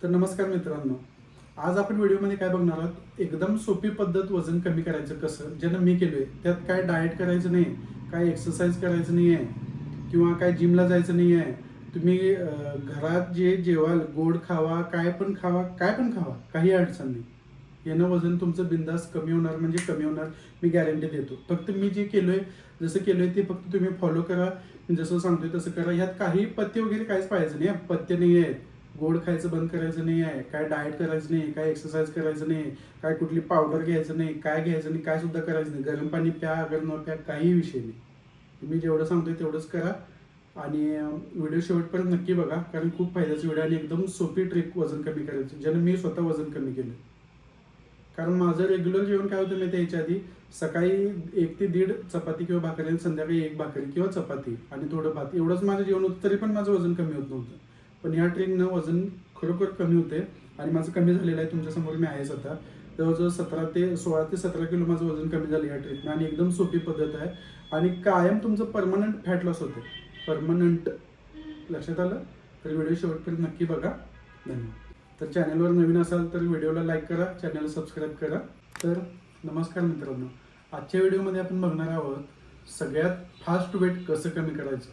तर नमस्कार मित्रांनो, आज आपण व्हिडिओमध्ये काय बघणार आहोत. एकदम सोपी पद्धत वजन कमी करायचं कसं, ज्यानं मी केलोय. त्यात काय डाएट करायचं नाही, काय एक्सरसाइज करायचं नाही आहे किंवा काय जिमला जायचं नाही आहे. तुम्ही घरात जे जेवाल, गोड खावा, काय पण खावा, काय पण खावा, काही अडचण नाही. यानं वजन तुमचं बिंदास कमी होणार, म्हणजे कमी होणार, मी गॅरंटी देतो. फक्त मी जे केलोय, जसं केलोय ते फक्त तुम्ही फॉलो करा. मी जसं सांगतोय तसं करा. ह्यात काही पथ्य वगैरे काहीच पाहायचं नाही. पथ्य नाही आहेत. गोड खायचं बंद करायचं नाही आहे, काय डाएट करायचं नाही, काय एक्सरसाइज करायचं नाही, काय कुठली पावडर घ्यायचं नाही, काय घ्यायचं नाही, काय सुद्धा करायचं नाही. गरम पाणी प्या, अगर न प्या, काही विषय नाही. तुम्ही जेवढं सांगतोय तेवढंच करा. आणि व्हिडिओ शेवटपर्यंत नक्की बघा, कारण खूप फायद्याचा व्हिडिओ आणि एकदम सोपी ट्रिक वजन कमी करायची, ज्यानं मी स्वतः वजन कमी केलं. कारण माझं रेग्युलर जेवण काय होतं माहिती याच्या आधी, सकाळी 1 ते 1.5 चपाती किंवा भाकरी आणि संध्याकाळी 1 भाकरी किंवा चपाती आणि थोडं भात, एवढंच माझं जेवण होतं. तरी पण माझं वजन कमी होत नव्हतं. पण ह्या ट्रिकनं वजन खरोखर कमी होते आणि माझं कमी झालेलं आहे. तुमच्यासमोर मी आहेच आता. जवळजवळ 16 ते 17 किलो माझं वजन कमी झालं या ट्रिकनं. आणि एकदम सोपी पद्धत आहे आणि कायम तुमचं परमनंट फॅट लॉस होते. परमनंट. लक्षात आलं? तर व्हिडिओ शेवटपर्यंत नक्की बघा. धन्यवाद. तर चॅनलवर नवीन असाल तर व्हिडिओला लाईक करा, चॅनलला सबस्क्राईब करा. तर नमस्कार मित्रांनो, आजच्या व्हिडिओमध्ये आपण बघणार आहोत सगळ्यात फास्ट वेट कसं कमी करायचं,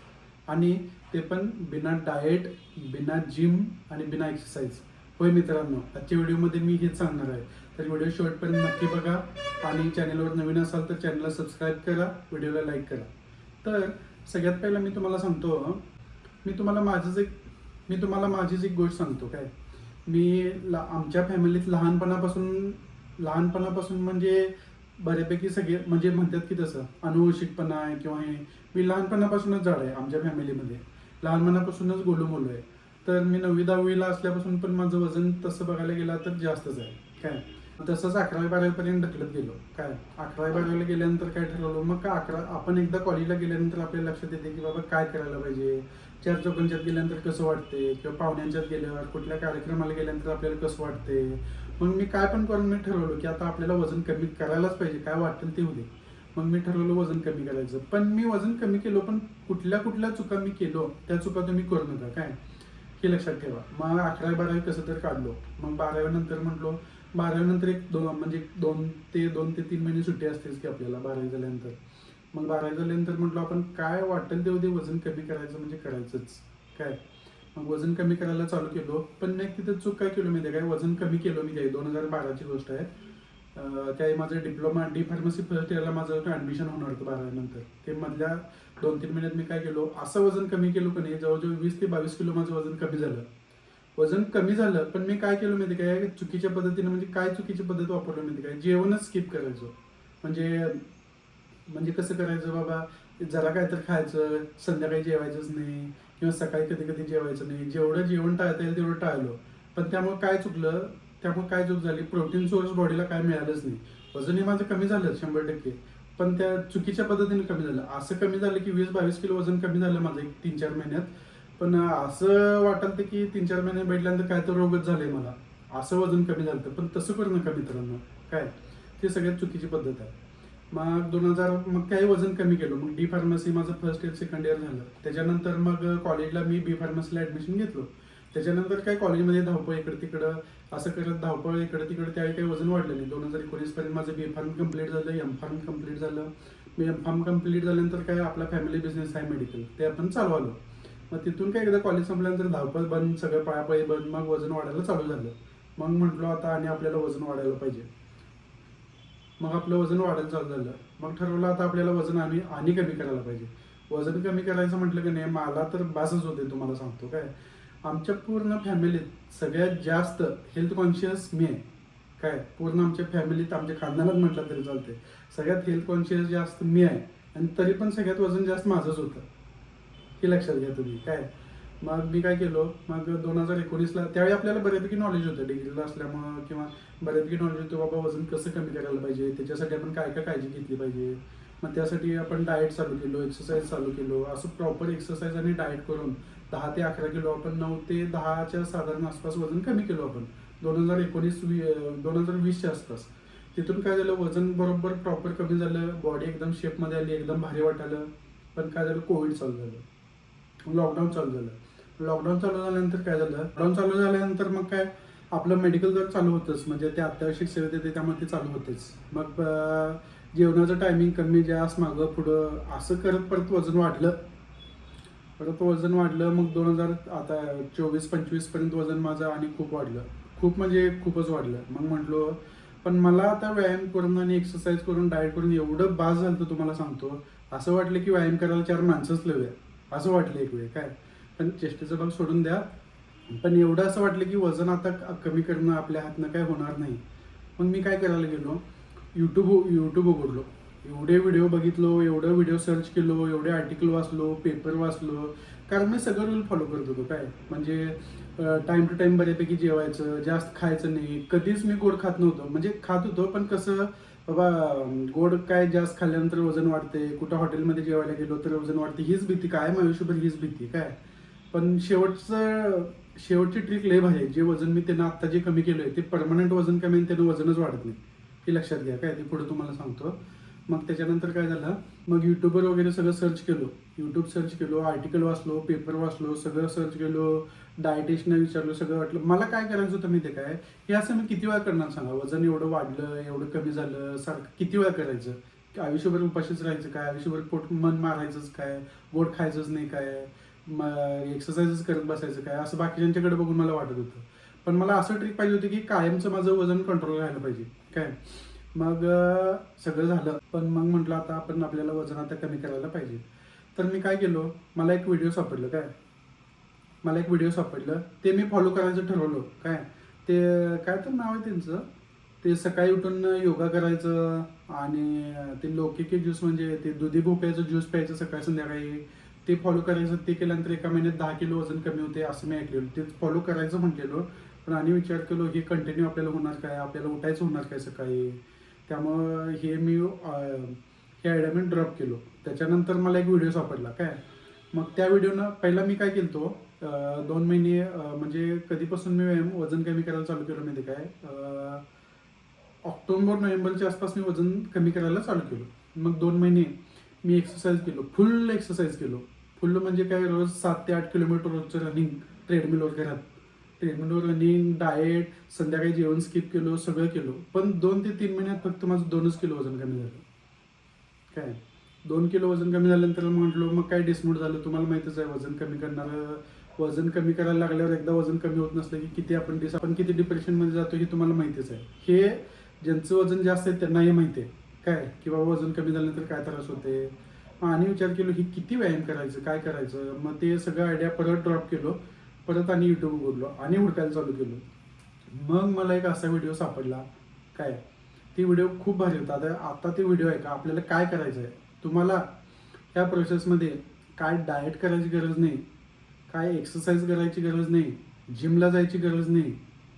आणि ते पण बिना डाएट, बिना जिम आणि बिना एक्सरसाइज. होय मित्रांनो, आजच्या व्हिडिओमध्ये मी हेच सांगणार आहे. तर व्हिडिओ शेवटपर्यंत नक्की बघा आणि चॅनलवर नवीन असाल तर चॅनलला सबस्क्राईब करा, व्हिडिओला लाईक करा. तर सगळ्यात पहिलं मी तुम्हाला सांगतो, मी तुम्हाला माझीच एक गोष्ट सांगतो. काय, आमच्या फॅमिलीत लहानपणापासून म्हणजे बऱ्यापैकी सगळे म्हणजे म्हणतात की तसं अनुवंशिकपणा आहे किंवा हे, मी लहानपणापासूनच जाड आहे आमच्या फॅमिलीमध्ये. लहानपणापासूनच गोलूमोलू आहे. तर मी 9वी-10वीला असल्यापासून पण माझं वजन तसं बघायला गेलं तर जास्तच आहे. काय, तसंच 11वी-12वीपर्यंत ढकलत गेलो. काय, 11वी-12वीला गेल्यानंतर काय ठरवलं, मग काय आपण एकदा कॉलेजला गेल्यानंतर आपल्या लक्षात येते की बाबा काय करायला पाहिजे. चार चौकांच्यात गेल्यानंतर कसं वाटते, किंवा पाहुण्यांच्यात गेल्यावर कुठल्या कार्यक्रमाला गेल्यानंतर आपल्याला कसं वाटते. मग मी काय पण करून मी ठरवलं की आता आपल्याला वजन कमी करायलाच पाहिजे, काय वाटेल ते होते. मग मी ठरवलं वजन कमी करायचं. पण मी वजन कमी केलो, पण कुठल्या चुका मी केलो त्या चुका तुम्ही करू नका. काय, हे लक्षात ठेवा. मग 11वी-12वी कसं तर काढलो. मग 12वी नंतर म्हटलो, 12वी नंतर एक दोन ते 3 महिने सुट्टी असतेच की आपल्याला 12वी झाल्यानंतर. मग 12वी झाल्यानंतर म्हटलं आपण काय वाटेल तेवढे वजन कमी करायचं, म्हणजे करायचंच. काय, मग वजन कमी करायला चालू केलो. पण नाही, तिथं चूक काय केलो मी, काय वजन कमी केलो मी. काय 2012ची गोष्ट आहे. त्यावेळी माझं डिप्लोमा फार्मसी फर्स्ट इयरला माझं ॲडमिशन होणार होतं 12वी नंतर. ते मधल्या 2-3 महिन्यात मी काय केलो, असं वजन कमी केलो की नाही, जवळजवळ 20 ते 22 किलो माझं वजन कमी झालं. वजन कमी झालं, पण मी काय केलं माहिती काय, चुकीच्या पद्धतीने, म्हणजे काय चुकीची पद्धत वापरली माहिती काय, जेवणच स्किप करायचो. म्हणजे कसं करायचं बाबा, जरा काय तर खायचं, संध्याकाळी जेवायचंच नाही, किंवा सकाळी कधी कधी जेवायचं नाही. जेवढं जेवण टाळता येईल तेवढं टाळलो. पण त्यामुळे काय चूक झाली, प्रोटीन सोर्स बॉडीला काय मिळालंच नाही. वजन हे माझं कमी झालं 100%, पण त्या चुकीच्या पद्धतीने कमी झालं. असं कमी झालं की 20-22 किलो वजन कमी झालं माझं 3-4 महिन्यात. पण असं वाटलं की 3-4 महिने भेटल्यानंतर काय तर रोगच झाले मला, असं वजन कमी झालं. पण तसं करू नका मित्रांनो. काय, ते सगळ्यात चुकीची पद्धत आहे. मग काही वजन कमी केलं. मग फार्मसी माझं फर्स्ट इयर सेकंड इयर झालं. त्याच्यानंतर मग कॉलेजला मी फार्मसीला ॲडमिशन घेतलो. त्याच्यानंतर काय कॉलेजमध्ये धावपळ इकडं तिकडं, असं करत धावपळ इकडं तिकडं, त्यावेळी काही वजन वाढलं नाही. 2019पर्यंत माझं फार्म कंप्लीट झालं, फार्म कंप्लीट झालं. फार्म कंप्लीट झाल्यानंतर काय आपला फॅमिली बिझनेस आहे मेडिकल, ते आपण चालवलं. मग तिथून काय एकदा कॉलेज संपल्यानंतर धावपळ बंद, सगळं पळापळी बंद. मग वजन वाढायला चालू झालं. मग म्हटलो आता आणि आपल्याला वजन वाढायला पाहिजे. मग आपलं वजन वाढायला चालू झालं. मग ठरवलं आता आपल्याला वजन आणि कमी करायला पाहिजे. वजन कमी करायचं म्हटलं की नाही, मला तर बासच होते. तुम्हाला सांगतो काय, आमच्या पूर्ण फॅमिलीत सगळ्यात जास्त हेल्थ कॉन्शियस मी आहे. काय, पूर्ण आमच्या फॅमिलीत, आमच्या खानदानात म्हटलं तरी चालते, सगळ्यात हेल्थ कॉन्शियस जास्त मी आहे. आणि तरी पण सगळ्यात वजन जास्त माझंच होतं, हे लक्षात घ्या तुम्ही. काय, मग मी काय केलो, मग 2019ला, त्यावेळी आपल्याला बऱ्यापैकी नॉलेज होतं डिग्रीला असल्यामुळं, किंवा बऱ्यापैकी नॉलेज होतं बाबा वजन कसं कमी करायला पाहिजे, त्याच्यासाठी आपण काय काय काळजी घेतली पाहिजे. मग त्यासाठी आपण डाएट चालू केलो, एक्सरसाइज चालू केलो. असं प्रॉपर एक्सरसाइज आणि डाएट करून 10 ते 11 किलो, आपण 9 ते 10च्या साधारण आसपास वजन कमी केलो आपण 2020च्या आसपास. तिथून काय झालं, वजन बरोबर प्रॉपर कमी झालं, बॉडी एकदम शेपमध्ये आली, एकदम भारी वाटायला. पण काय झालं, कोविड चालू झालं, लॉकडाऊन चालू झालं. लॉकडाऊन चालू झाल्यानंतर काय झालं, लॉकडाऊन चालू झाल्यानंतर मग काय आपलं मेडिकल तर चालू होतंच, म्हणजे ते अत्यावश्यक सेवेत येते त्यामुळे ते चालू होतेच. मग जेवणाचं टायमिंग कमी जास्त मागं पुढं असं करत परत वजन वाढलं. मग 2000 आता 24-25 पर्यंत वजन माझं आणि खूप वाढलं. खूप म्हणजे खूपच वाढलं. मग म्हटलो पण मला आता व्यायाम करून आणि एक्सरसाइज करून डाएट करून एवढं बास झालं तर तुम्हाला सांगतो. असं वाटलं की व्यायाम करायला 4 माणसंच लावूया असं वाटलं एक वेळ काय. पण चेष्टेचं भाग सोडून द्या. पण एवढं असं वाटलं की वजन आता कमी करणं आपल्या हातनं काय होणार नाही. मग मी काय करायला गेलो, यूट्यूब उघडलो. एवढे व्हिडिओ बघितलो, एवढं व्हिडिओ सर्च केलो, एवढे आर्टिकल वाचलो, पेपर वाचलो. कारण मी सगळं रूल फॉलो करत होतो काय. म्हणजे टाईम टू टाईम बऱ्यापैकी जेवायचं, जास्त खायचं नाही. कधीच मी गोड खात नव्हतो. म्हणजे खात होतो पण कसं बाबा, गोड काय जास्त खाल्ल्यानंतर वजन वाढते, कुठं हॉटेलमध्ये जेवायला गेलो तर वजन वाढते, हीच भीती कायम आयुष्यभर हीच भीती काय. पण शेवटची ट्रिक लय भारी आहे. जे वजन मी त्यांना आत्ता जे कमी केलं आहे ते परमनंट वजन कमी आणि त्यानं वजनच वाढत नाही, हे लक्षात घ्या काय. ते पुढे तुम्हाला सांगतो. मग त्याच्यानंतर काय झालं, मग यूट्यूबवर वगैरे सगळं सर्च केलो, आर्टिकल वाचलो, पेपर वाचलो, सगळं सर्च केलो, डायटिशियनला विचारलो, सगळं वाटलं. मला काय करायचं होतं माहिती आहे काय, हे असं मी किती वेळा करणार सांगा. वजन एवढं वाढलं, एवढं कमी झालं, सारखं किती वेळा करायचं. आयुष्यभर उपाशीच राहायचं काय, आयुष्यभर पोट मन मारायचंच काय, गोड खायचंच नाही काय, मग एक्सरसाइजच करत बसायचं काय, असं बाकीच्यांच्याकडे बघून मला वाटत होतं. पण मला असं ट्रिक पाहिजे होती की कायमचं माझं वजन कंट्रोल राहायला पाहिजे काय. मग सगळं झालं. पण मग म्हटलं आता आपण आपल्याला वजन आता कमी करायला पाहिजे. तर मी काय केलो, मला एक व्हिडिओ सापडलं ते मी फॉलो करायचं ठरवलं काय. ते काय तर नाव आहे त्यांचं, ते सकाळी उठून योगा करायचं आणि ते लौकी के ज्यूस म्हणजे ते दुधी भोपळ्याचं ज्यूस प्यायचं सकाळी संध्याकाळी, ते फॉलो करायचं. ते केल्यानंतर एका महिन्यात 10 किलो वजन कमी होते असं मी ऐकलेलं. ते फॉलो करायचं म्हटलेलो. पण आणि विचार केलो हे कंटिन्यू आपल्याला होणार काय, आपल्याला उठायचं होणार काय सकाळी. त्यामुळं हे आयडिया मी ड्रॉप केलो. त्याच्यानंतर मला एक व्हिडिओ सापडला काय. मग त्या व्हिडिओनं पहिला मी काय केलं, 2 महिने म्हणजे कधीपासून मी वजन कमी करायला चालू केलं माहिती काय, ऑक्टोबर-नोव्हेंबरच्या आसपास मी वजन कमी करायला चालू केलं. मग 2 महिने मी एक्सरसाइज केलो, फुल एक्सरसाइज केलो. फुल म्हणजे काय, रोज 7 ते 8 किलोमीटर रोजचं रनिंग, ट्रेडमिलवर रनिंग, डाएट, संध्याकाळी जेवण स्किप केलो, सगळं केलो. पण 2 ते 3 महिन्यात फक्त माझं 2च किलो वजन कमी झालं काय. 2 किलो वजन कमी झाल्यानंतर म्हटलो मग काय डिसमोड झालं. तुम्हाला माहितीच आहे वजन कमी करायला लागल्यावर एकदा वजन कमी होत नसलं की आपण किती डिप्रेशनमध्ये जातो हे तुम्हाला माहितीच आहे. हे ज्यांचं वजन जास्त आहे त्यांनाही माहिती आहे काय, की बाबा वजन कमी झाल्यानंतर काय त्रास होते. आणि विचार केलो ही किती व्यायाम करायचं, काय करायचं. मग ते सगळं आयडिया परत ड्रॉप केलो. परत आणि यूट्यूब उघडलो आणि हुडकायला चालू केलो. मग मला एक असा व्हिडिओ सापडला काय. ती व्हिडिओ खूप भारी होता. आता ते व्हिडिओ आहे का, आपल्याला काय करायचं आहे, तुम्हाला ह्या प्रोसेसमध्ये काय डाएट करायची गरज नाही, काय एक्सरसाइज करायची गरज नाही, जिमला जायची गरज नाही,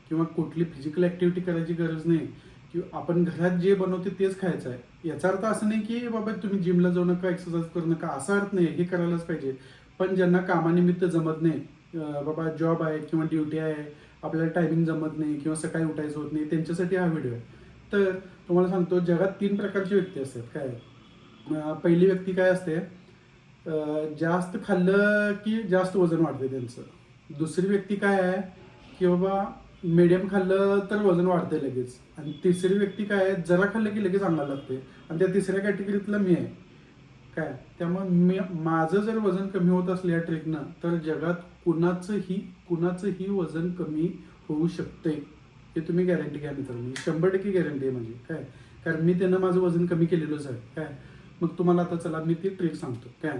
किंवा कुठली फिजिकल ॲक्टिव्हिटी करायची गरज नाही, किंवा आपण घरात जे बनवते तेच खायचं आहे. याचा अर्थ असं नाही की बाबा तुम्ही जिमला जाऊ नका, एक्सरसाइज करू नका, असा अर्थ नाही. हे करायलाच पाहिजे. पण ज्यांना कामानिमित्त जमत नाही, बाबा जॉब आहे किंवा ड्युटी आहे, आपल्याला टायमिंग जमत नाही किंवा सकाळी उठायचं होत नाही, त्यांच्यासाठी हा व्हिडिओ आहे. तर तुम्हाला सांगतो, जगात 3 प्रकारची व्यक्ती असतात काय. पहिली व्यक्ती काय असते, जास्त खाल्लं की जास्त वजन वाढते त्यांचं. दुसरी व्यक्ती काय आहे की बाबा मीडियम खाल्लं तर वजन वाढते लगेच. आणि तिसरी व्यक्ती काय आहे, जरा खाल्लं की लगेच अंगाला लागते. आणि त्या तिसऱ्या कॅटेगरीतलं मी आहे काय. त्यामुळे माझं जर वजन कमी होत असलं या ट्रिकनं, तर जगात कुणाचंही वजन कमी होऊ शकते. हे तुम्ही गॅरंटी घ्या मित्रांनो, 100% गॅरंटी आहे माझी काय. कारण मी त्यानं माझं वजन कमी केलेलंच आहे काय. मग तुम्हाला आता चला मी ती ट्रिक सांगतो काय.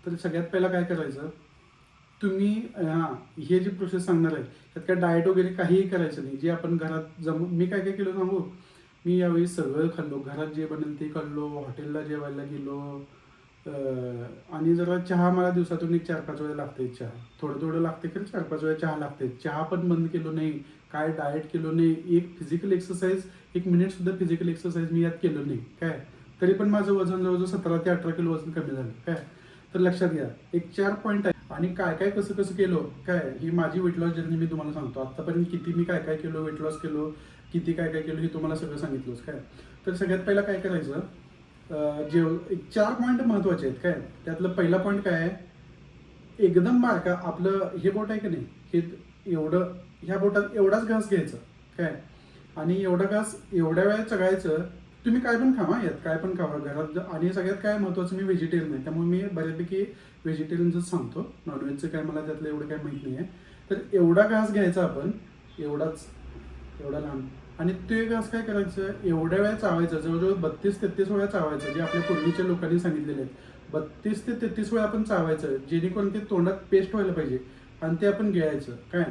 तर सगळ्यात पहिला काय करायचं, तुम्ही हे जी प्रोसेस सांगणार आहे त्यात काय डाएट वगैरे काहीही करायचं नाही. जे आपण घरात मी काय काय केलं सांगू. मी यावेळी सगळं खाल्लो, घरात जे बनेल ते खाल्लो, हॉटेलला जेवायला गेलो. आणि जरा चहा मला दिवसातून 4-5 वेळा लागते. चहा थोडं लागते खरं, 4-5 वेळा चहा लागते. चहा पण बंद केलो नाही, काय डाएट केलो नाही, एक मिनिटसुद्धा फिजिकल एक्सरसाइज मी यात केलं नाही काय. तरी पण माझं वजन जवळजवळ 17 ते 18 किलो वजन कमी झालं काय. तर लक्षात घ्या, एक 4 पॉईंट आहे. आणि काय काय कसं केलो काय, ही माझी वेट लॉस जर्नी मी तुम्हाला सांगतो. आत्तापर्यंत किती मी काय केलो, वेट लॉस केलो, किती काय केलो हे तुम्हाला सगळं सांगितलंच काय. तर सगळ्यात पहिला काय करायचं, 4 पॉईंट महत्त्वाचे आहेत काय. त्यातलं पहिला पॉईंट काय आहे, एकदम बारका आपलं हे बोट आहे की नाही, हे एवढं ह्या बोटात एवढाच घास घ्यायचा काय, आणि एवढा घास एवढ्या वेळा चघायचं. तुम्ही काय पण खावा, यात काय पण खावा घरात. आणि सगळ्यात काय महत्त्वाचं, मी व्हेजिटेरियन आहे त्यामुळे मी बऱ्यापैकी व्हेजिटेरियनच सांगतो, नॉनव्हेजचं काय मला त्यातलं एवढं काय माहीत नाही आहे. तर एवढा घास घ्यायचा आपण, एवढाच, एवढा लहान, आणि ते घास काय करायचं, एवढ्या वेळा चावायचं, जवळजवळ 32-33 वेळा चावायचं, जे आपल्या पूर्वीच्या लोकांनी सांगितलेले आहेत. 32 ते 33 वेळा आपण चावायचं, जेणेकरून ते तोंडात पेस्ट व्हायला पाहिजे, आणि ते आपण गिळायचं काय.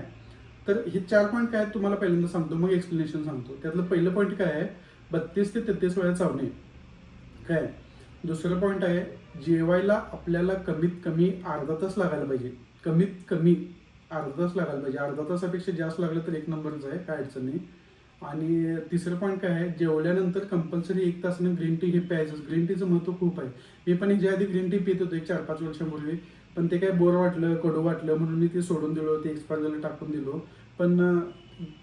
तर हे 4 पॉईंट काय तुम्हाला पहिल्यांदा सांगतो, मग एक्सप्लेनेशन सांगतो. त्यातलं पहिलं पॉईंट काय आहे, 32 ते 33 वेळा चावणे काय. दुसरं पॉईंट आहे, जेवायला आपल्याला कमीत कमी अर्धा तास लागायला पाहिजे, कमीत कमी अर्धा तास लागायला पाहिजे. अर्धा तासापेक्षा जास्त लागलं तर एक नंबरच आहे, काय अडचण नाही. आणि तिसरं पॉईंट काय आहे, जेवल्यानंतर कंपल्सरी 1 तासानं ग्रीन टी हे प्यायचं. ग्रीन टीचं महत्त्व खूप आहे. मी पण ह्याच्या आधी ग्रीन टी पित होतो 4-5 वर्षांपूर्वी, पण ते काय बोर वाटलं, कडू वाटलं म्हणून मी ते सोडून दिलो, ते एक्सपायर झालं टाकून दिलो. पण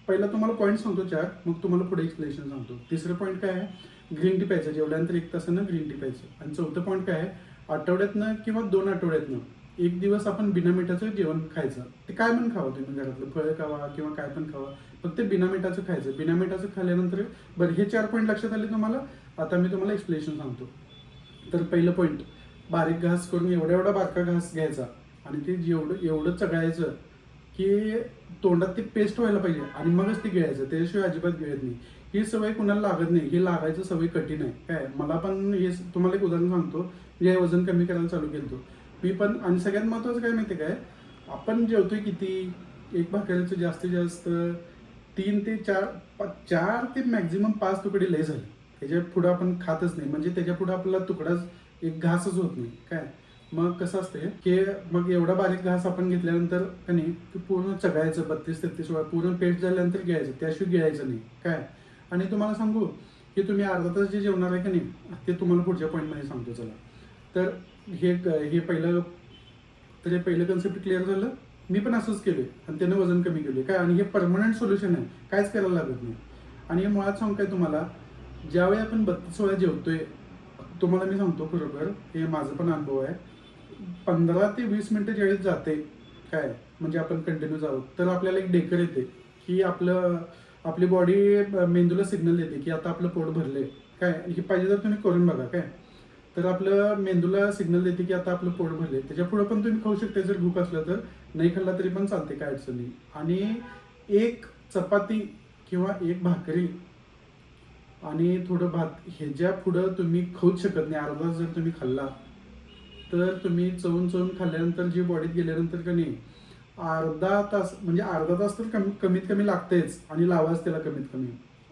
पहिला तुम्हाला पॉईंट सांगतो 4, मग तुम्हाला पुढे एक्सप्लेनेशन सांगतो. तिसरं पॉईंट काय आहे, ग्रीन टी प्यायचं, जेवल्यानंतर 1 तासानं ग्रीन टी प्यायचं. आणि चौथं पॉईंट काय आहे, आठवड्यातनं किंवा 2 आठवड्यातनं 1 दिवस आपण बिना मिठाचं जेवण खायचं. ते काय पण खावं तुम्ही, घरातलं फळं खावा किंवा काय पण खावा, फक्त बिना मिठाचं खायचं. बिना मिठाचं खाल्ल्यानंतर बरं, हे 4 पॉईंट लक्षात आले तुम्हाला. आता मी तुम्हाला एक्सप्लेनेशन सांगतो. तर पहिलं पॉईंट, बारीक घास करून एवढा बारका घास घ्यायचा, आणि ते एवढं चघळायचं की तोंडात ते पेस्ट व्हायला पाहिजे, आणि मगच ते गिळायचं, त्याच्याशिवाय अजिबात गिळत नाही. ही सवय कुणाला लागत नाही, ही लागायचं सवय कठीण आहे काय. मला पण हे तुम्हाला एक उदाहरण सांगतो, जे वजन कमी करायला चालू केलं मी पण. आणि सगळ्यात महत्त्वाचं काय माहिती काय, आपण जेवतोय किती, एक भाकरीचं जास्तीत जास्त 3 ते 4 ते मॅक्झिमम 5 तुकडे लय झाले. त्याच्या पुढं आपण खातच नाही, म्हणजे त्याच्या पुढं आपला तुकडाच एक घासच होत नाही काय. मग कसं असते की मग एवढा बारीक घास आपण घेतल्यानंतर का नाही, ते पूर्ण चघायचं 32-33 वेळा, पूर्ण पेस्ट झाल्यानंतर गिळायचं, त्याशिवाय गिळायचं नाही काय. आणि तुम्हाला सांगू की तुम्ही अर्धा तास जे जेवणार आहे का नाही, ते तुम्हाला पुढच्या पॉईंटमध्ये सांगतो चला. तर हे पहिलं कन्सेप्ट क्लिअर झालं. मी पण असंच केलं आणि त्यानं वजन कमी केलं काय. आणि हे परमनंट सोल्युशन आहे, काहीच करायला लागत नाही. आणि हे मुळात सांगू काय तुम्हाला, ज्यावेळी आपण 32 वेळा जेवतोय, तुम्हाला मी सांगतो खरोखर, हे माझं पण अनुभव आहे, 15 ते 20 मिनिटं ज्यावेळेस जाते काय, म्हणजे आपण कंटिन्यू जाऊ, तर आपल्याला एक डेकर येते की आपली बॉडी मेंदूला सिग्नल देते की आता आपलं पोट भरले काय. हे पाहिजे तर तुम्ही करून बघा काय. तर आपलं मेंदूला सिग्नल देते की आता आपलं पोट भरले. त्याच्या पुढे पण तुम्ही खाऊ शकता, जर भूक असलं तर. नाही खाल्ला तरी पण चालते, काय अडचण नाही. आणि 1 चपाती किंवा 1 भाकरी आणि थोडं भात, ह्याच्या पुढं तुम्ही खाऊच शकत नाही. अर्धा जर तुम्ही खाल्ला तर तुम्ही चवून खाल्ल्यानंतर जी बॉडीत गेल्यानंतर का नाही, अर्धा तास, म्हणजे अर्धा तास तर कमीत कमी लागतेच, आणि लावाच त्याला कमीत कमी.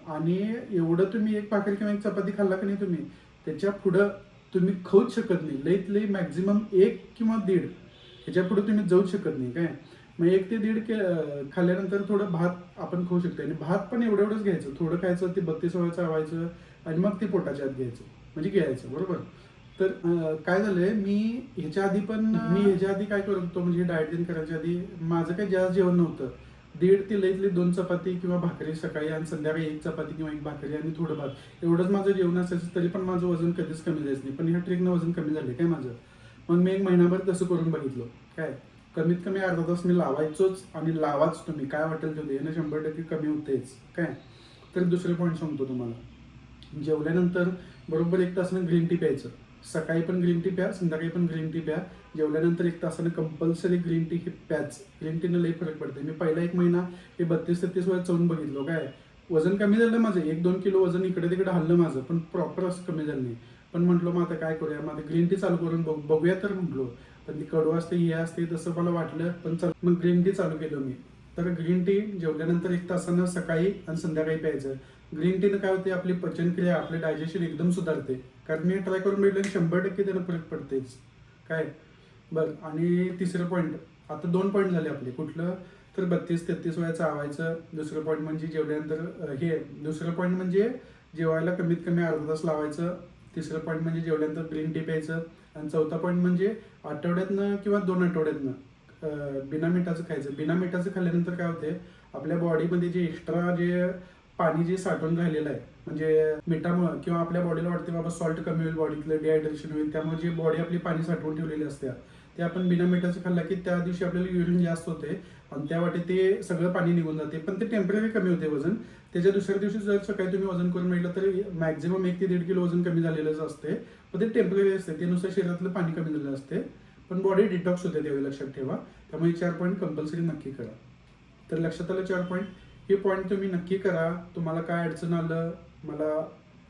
आणि एवढं तुम्ही 1 भाकरी किंवा 1 चपाती खाल्ला का नाही तुम्ही, त्याच्या पुढं तुम्ही खाऊच शकत नाही. लईत लई मॅक्झिमम 1 किंवा 1.5, ह्याच्या पुढे तुम्ही जाऊच शकत नाही काय. मग 1 ते 1.5 खाल्ल्यानंतर थोडं भात आपण खाऊ शकतो. आणि भात पण एवढंच घ्यायचं, थोडं खायचं, ते 32 वेळा चावायचं, आणि मग ते पोटाच्या आत घ्यायचं, म्हणजे गिळायचं, बरोबर. तर काय झालंय, मी ह्याच्या आधी काय करत होतो, म्हणजे डाएटिंग करायच्या आधी माझं काही जास्त जेवण नव्हतं. 1.5 ते लईतली 2 चपाती किंवा भाकरी सकाळी, आणि संध्याकाळी 1 चपाती किंवा 1 भाकरी आणि थोडं भात, एवढंच माझं जेवण असायचं. तरी पण माझं वजन कधीच कमी जायचं नाही. पण ह्या ट्रिकनं वजन कमी झाले काय माझं. मग मी 1 महिनाभर तसं करून बघितलं काय. कमीत कमी अर्धा तास मी लावायचोच, आणि लावाच तुम्ही, काय वाटेल ते यानं 100% कमी होतेच काय. तर दुसरे पॉईंट सांगतो तुम्हाला, जेवल्यानंतर बरोबर 1 तासानं ग्रीन टी प्यायचं. सकाळी पण ग्रीन टी प्या, संध्याकाळी पण ग्रीन टी प्या. जेवल्यानंतर 1 तासानं कंपल्सरी ग्रीन टी हे प्याच. ग्रीन टीनं लई फरक पडते. मी पहिला 1 महिना हे 32-33 वेळा चवून बघितलो काय. वजन कमी झालं माझं, 1-2 किलो वजन इकडे तिकडे हल्लं माझं, पण प्रॉपर असं कमी झालं नाही. पण म्हटलं मग आता काय करूया, माझं ग्रीन टी चालू करून बघूया तर म्हटलो. पण ती कडू असते, हे असते, तसं मला वाटलं, पण मग ग्रीन टी चालू केलं मी. तर ग्रीन टी जेवल्यानंतर 1 तासानं सकाळी आणि संध्याकाळी प्यायचं. ग्रीन टीनं काय होते, आपली पचनक्रिया, आपले डायजेशन एकदम सुधारते. कारण मी ट्राय करून भेटलं, 100% त्यानं फरक पडतेच काय. बरं, आणि तिसरं पॉईंट, आता 2 पॉईंट झाले आपले. कुठलं तर 32-33 वेळा चावायचं. दुसरं पॉईंट म्हणजे जेवल्यानंतर दुसरं पॉईंट म्हणजे जेवायला कमीत कमी अर्धा तास लावायचं. तिसरं पॉईंट म्हणजे जेवल्यानंतर ग्रीन टी प्यायचं. आणि चौथा पॉईंट म्हणजे आठवड्यातनं किंवा 2 आठवड्यातनं बिना मिठाचं खायचं. बिना मिठाचं खाल्ल्यानंतर काय होते, आपल्या बॉडीमध्ये जे एक्स्ट्रा जे पाणी जे साठवून राहिलेलं आहे, म्हणजे मिठामुळे, किंवा आपल्या बॉडीला वाटते बाबा सॉल्ट कमी होईल, बॉडीतलं डिहायड्रेशन होईल, त्यामुळे जी बॉडी आपली पाणी साठवून ठेवलेली असते, ते आपण बिना मिठाचं खाल्लं की त्या दिवशी आपल्याला युरिन जास्त होते आणि त्या वाटे ते सगळं पाणी निघून जाते, पण ते टेम्पररी कमी होते वजन. त्याच्या दुसऱ्या दिवशी जर सकाळी तुम्ही वजन करून मिळलं तर मॅक्झिमम 1 ते 1.5 किलो वजन कमी झालेलंच असते, पण ते टेम्पररी असते, ते नुसतं शरीरातलं पाणी कमी झालेलं असते, पण बॉडी डिटॉक्स होते त्यावेळी, लक्षात ठेवा. त्यामुळे 4 पॉईंट कंपल्सरी नक्की करा. तर लक्षात आलं 4 पॉईंट. हे पॉईंट तुम्ही नक्की करा. तुम्हाला काय अडचण आलं मला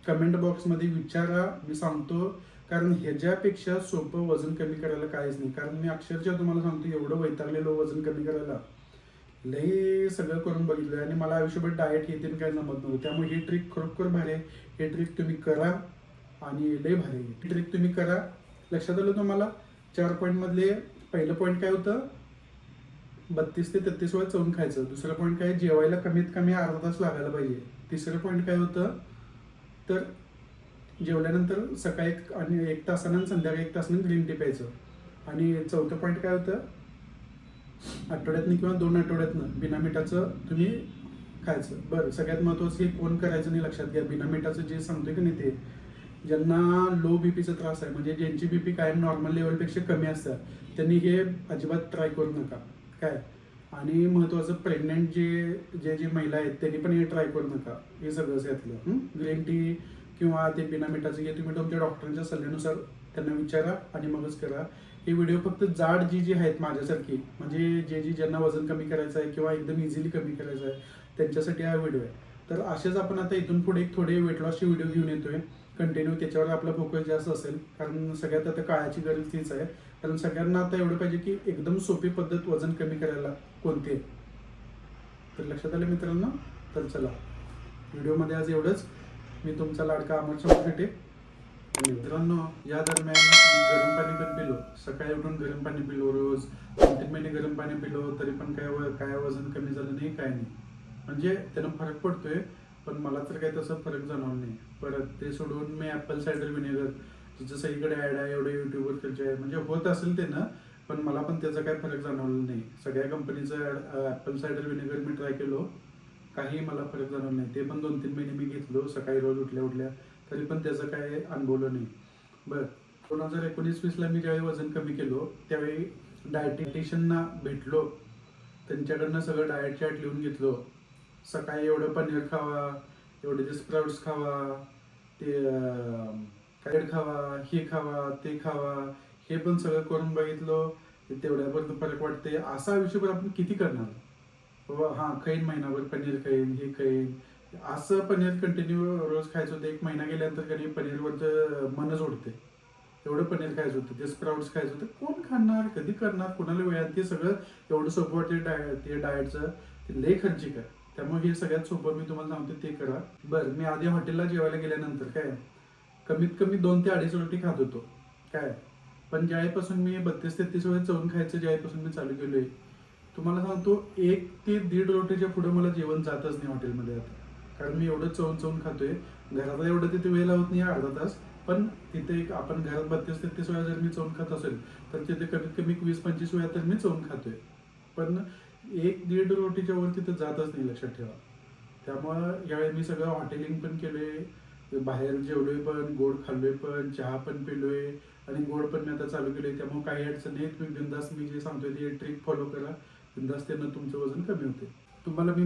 कमेंट बॉक्समध्ये विचारा, मी सांगतो. कारण ह्याच्यापेक्षा सोपं वजन कमी करायला काहीच नाही. कारण मी अक्षरशः तुम्हाला सांगतो, एवढं वैतागलेलो वजन कमी करायला, लई सगळं करून बघितलं आणि मला आयुष्यभर डाएट हे काय जमत नव्हतं. त्यामुळे ही ट्रिक खरोखर भारी आहे. हे ट्रिक तुम्ही करा आणि लई भारी आहे. ही ट्रिक तुम्ही करा. लक्षात आलं तुम्हाला? 4 पॉईंटमधले पहिलं पॉईंट काय होतं? 32 ते 33 वेळा चवून खायचं. दुसरं पॉईंट काय? जेवायला कमीत कमी अर्धा तास लागायला पाहिजे. तिसरं पॉईंट काय होतं? तर जेवल्यानंतर सकाळी आणि 1 तासानं आणि संध्याकाळी 1 तासानं ग्रीन टी प्यायचं. आणि चौथं पॉईंट काय होतं? आठवड्यातनं किंवा 2 आठवड्यातनं बिना मिठाचं तुम्ही खायचं. बरं, सगळ्यात महत्त्वाचं हे कोण करायचं नाही, लक्षात घ्या. बिना मिठाचं जे सांगतोय की नाही, ते ज्यांना लो बीपीचा त्रास आहे, म्हणजे ज्यांची बीपी कायम नॉर्मल लेवलपेक्षा कमी असतात, त्यांनी हे अजिबात ट्राय करू नका. काय? आणि महत्त्वाचं प्रेग्नंट जे महिला आहेत त्यांनी पण हे ट्राय करू नका. हे सगळंच यातलं ग्रीन टी किंवा ते बिना मिठाचं हे तुम्ही तुमच्या डॉक्टरांच्या सल्ल्यानुसार त्यांना विचारा आणि मगच करा. हे व्हिडिओ फक्त जाड जी आहेत माझ्यासारखी, म्हणजे ज्यांना वजन कमी करायचं आहे किंवा एकदम इझिली कमी करायचं आहे, त्यांच्यासाठी हा व्हिडिओ आहे. तर असेच आपण आता इथून पुढे थोडे वेट लॉसचे व्हिडिओ घेऊन येतोय कंटिन्यू. त्याच्यावर आपला फोकस जास्त असेल, कारण सगळ्यात आता काळाची गरज तीच आहे. कारण सगळ्यांना आता एवढं पाहिजे की एकदम सोपी पद्धत वजन कमी करायला कोणती आहे. तर लक्षात आलं मित्रांनो? तर चला, व्हिडिओमध्ये आज एवढंच. मी तुमचा लाडका अमर चौकटे. मित्रांनो, या दरम्यान मी गरम पाणी पण पिलो. सकाळी उठून गरम पाणी पिलो. रोज 2-3 महिने गरम पाणी पिलो, तरी पण काय वजन कमी झालं नाही, काय नाही. म्हणजे त्यानं फरक पडतोय, पण मला तर काही तसा फरक जाणवला नाही. परत ते सोडून मी ॲपल सायडर विनेगर, जिचं सगळीकडे ॲड आहे, एवढे युट्यूबवर त्याचे आहे, म्हणजे होत असेल ते ना, पण मला पण त्याचा काही फरक जाणवला नाही. सगळ्या कंपनीचं ॲपल सायडर विनेगर मी ट्राय केलो, काही मला फरक जाणवला नाही. ते पण 2-3 महिने मी घेतलो सकाळी रोज उठल्या तरी पण त्याचं काय अनुभवलं नाही. बरं, 2019-20ला मी ज्यावेळी वजन कमी केलो त्यावेळी डायटिशियनना भेटलो, त्यांच्याकडनं सगळं डाएट चार्ट लिहून घेतलो. सकाळी एवढं पनीर खावा, एवढे ते स्प्राउट्स खावा, ते काय खावा, हे खावा, ते खावा, हे पण सगळं करून बघितलं. तेवढ्यापर्यंत फरक वाटते. असा आयुष्यभर आपण किती करणार? बाबा हां, खाईन महिनाभर पनीर खाईन, हे खाईन, असं पनीर कंटिन्यू रोज खायचं होतं. 1 महिना गेल्यानंतर कधी पनीरवरचं मनच उडते. एवढं पनीर खायचं होतं, ते स्प्राउट्स खायचं होतं. कोण खाणार, कधी करणार, कोणाला वेळ? ते सगळं एवढं सोपं वाटते ते डाएटचं, ते लई खर्चिक आहे. त्यामुळे हे सगळ्यात सोपं मी तुम्हाला सांगतो ते करा. बरं, मी आधी हॉटेलला जेवायला गेल्यानंतर काय कमीत कमी 2 ते 2.5 रोटी खात होतो. काय, पण ज्यावेळेपासून मी 32-33 वेळा चवून खायचं ज्यावेळेपासून मी चालू केलोय, तुम्हाला सांगतो 1 ते 1.5 रोटीच्या पुढे मला जेवण जातच नाही हॉटेलमध्ये आता. कारण मी एवढं चवून खातोय. घरात एवढं तिथे वेळ लावत नाही, अर्धा तास. पण तिथे एक आपण घरात 32-33 वेळा जर मी चवून खात असेल, तर तिथे कमीत कमी 20-25 वेळा तर मी चवून खातोय. पण 1-1.5 रोटीच्या वर तिथं जातच नाही, लक्षात ठेवा. त्यामुळं यावेळी मी सगळं हॉटेलिंग पण केलोय, बाहेर जेवलोय पण, गोड खाल्लोय पण, चहा पण पिलोय आणि गोड पण मी आता चालू केलोय. त्यामुळे काही अडचण नाही. तुम्ही बिंदास मी जे सांगतोय ते ट्रिक फॉलो करा. बिंदास त्यानं तुमचं वजन कमी होते. तुम्हाला मी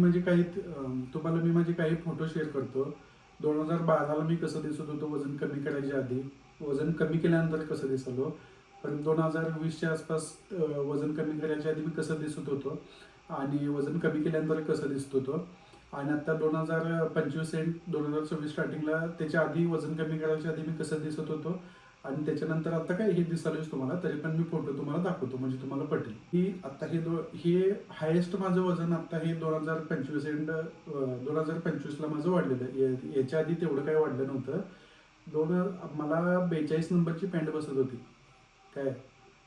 माझे काही फोटो शेअर करतो. 2012ला मी कसं दिसत होतो वजन कमी करायच्या आधी, वजन कमी केल्यानंतर कसं दिसलो, पण 2020च्या आसपास वजन कमी करायच्या आधी मी कसं दिसत होतो आणि वजन कमी केल्यानंतर कसं दिसत होतो, आणि आता 2025 एंड 2026 स्टार्टिंगला त्याच्या आधी वजन कमी करायच्या आधी मी कसं दिसत होतो आणि त्याच्यानंतर आता काय हे दिसालोच तुम्हाला. तरी पण मी फोटो तुम्हाला दाखवतो म्हणजे तुम्हाला पटेल की आता हे हायेस्ट माझं वजन आता हे 2025 एंड 2025ला माझं वाढलेलं आहे. याच्या आधी तेवढं काय वाढलं नव्हतं. मला 42 नंबरची पॅन्ट बसत होती काय,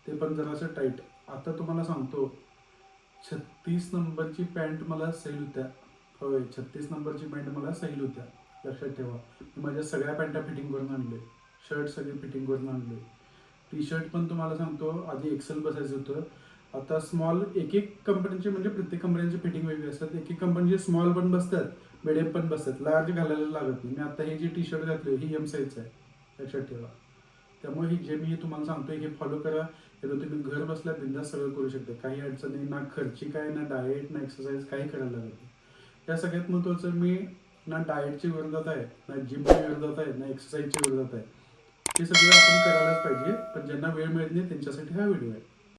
ते पण जरासं टाईट. आता तुम्हाला सांगतो 36 नंबरची पॅन्ट मला सैल होत्या. होय, 36 नंबरची पॅन्ट मला सैल होत्या, लक्षात ठेवा. मी माझ्या सगळ्या पॅन्टा फिटिंग करून आणले, शर्ट सगळे फिटिंग करून आणले. टी शर्ट पण तुम्हाला सांगतो आधी एक्सेल बसायचं होतं, आता स्मॉल. एक कंपनीचे म्हणजे प्रत्येक कंपनीची फिटिंग वेगळी असतात. एक कंपनीचे स्मॉल पण बसतात, मिडियम पण बसतात, लार्ज घालायला लागत नाही. मी आता हे जे टी शर्ट घातले ही एम साईजचं आहे, लक्षात ठेवा. त्यामुळे जे मी तुम्हाला सांगतोय हे फॉलो करा. त्याला तुम्ही घर बसल्या बिंदास सगळं करू शकता. काही अडचण नाही, ना खर्ची काय, ना डाएट, ना एक्सरसाइज, काही करायला लागत नाही. त्या सगळ्यात महत्त्वाचं, मी ना डाएटच्या विरोधात आहे, ना जिमच्या विरोधात आहे, ना एक्सरसाइजच्या विरोधात आहे. हे सगळं आपण करायलाच पाहिजे. पण ज्यांना वेळ मिळत नाही त्यांच्यासाठी हा व्हिडिओ आहे.